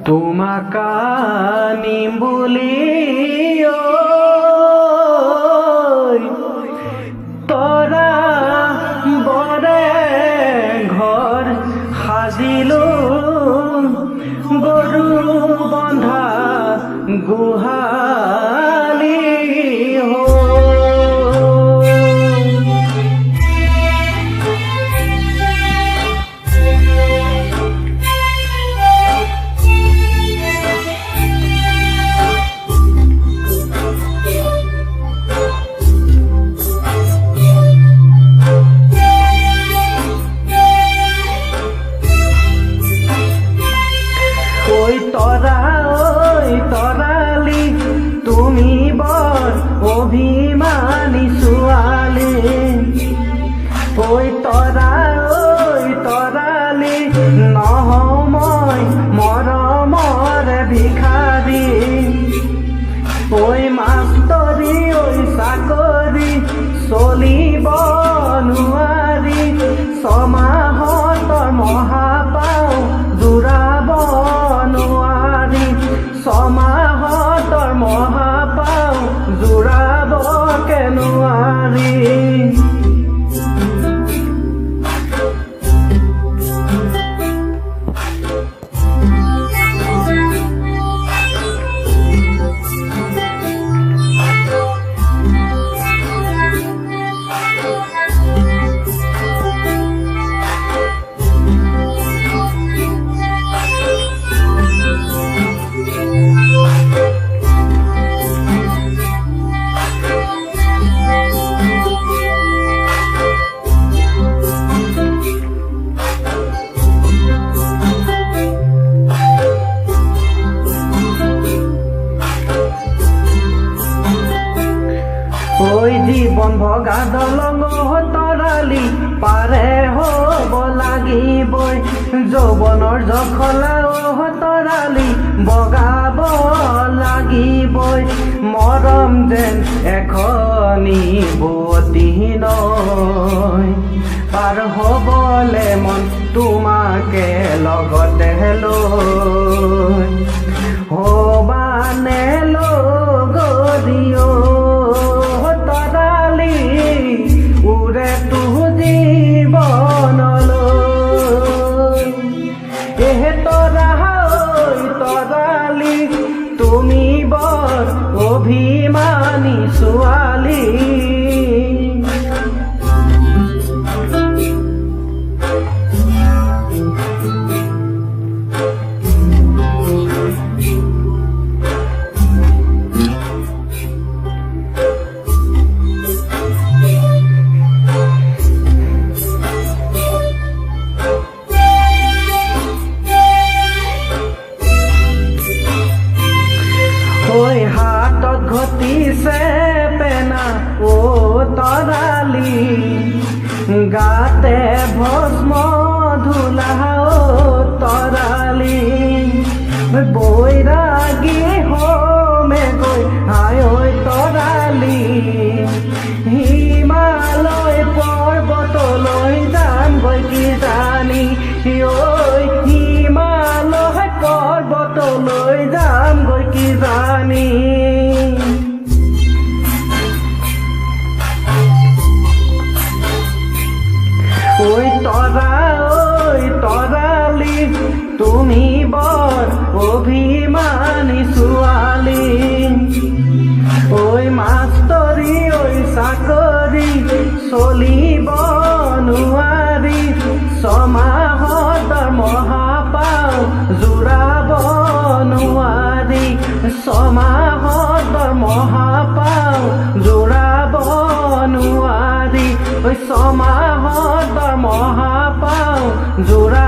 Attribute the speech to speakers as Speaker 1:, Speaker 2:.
Speaker 1: তোমাক আনিম বুলি তৰা বৰে ঘৰ সাজিলো গৰু বন্ধা গোহালি তৰালি তুমি বৰ অভিমানী ছোৱালী ঐ তৰালি নহওঁ মই মৰমৰ ভিখাৰী ঐ মাষ্টৰী ঐ চাকৰি চলিব নোৱাৰি ছমাহৰ মহাপাও জোৰাব নোৱাৰি ছমাহৰ মহাপাও জোৰাব নোৱাৰি জীবন ভগা দলং তৰালি পাৰে হ'ব লাগিবই যৌৱনৰ জখলা তৰালি বগাব লাগিবই মৰম যেন এখনি বতী নৈ পাৰ হ'বলে মন তোমাকে লগতে লৈ হ'বানে লগৰিও উৰে তু জীৱনলৈ তৰালি তুমি বৰ অভিমানী ছোৱালী হাতত ঘটিছে পেনা তৰালি গাতে ভস্ম ধূলা তৰালি বৈৰাগী হোমে গৈ আই তৰালি হিমালয় পৰ্বতলৈ যামগৈ কিজানি হিমালয় পৰ্বতলৈ যামগৈ কিজানি তৰালি তুমি বৰ অভিমানী ছোৱালী ঐ মাষ্টৰী ঐ চাকৰি চলিব নোৱাৰি ছমাহৰ মহাপাও জোৰাব নোৱাৰি ছমাহৰ মহাপাও জোৰাব নোৱাৰি ছমাহৰ মহাপাও জোৰা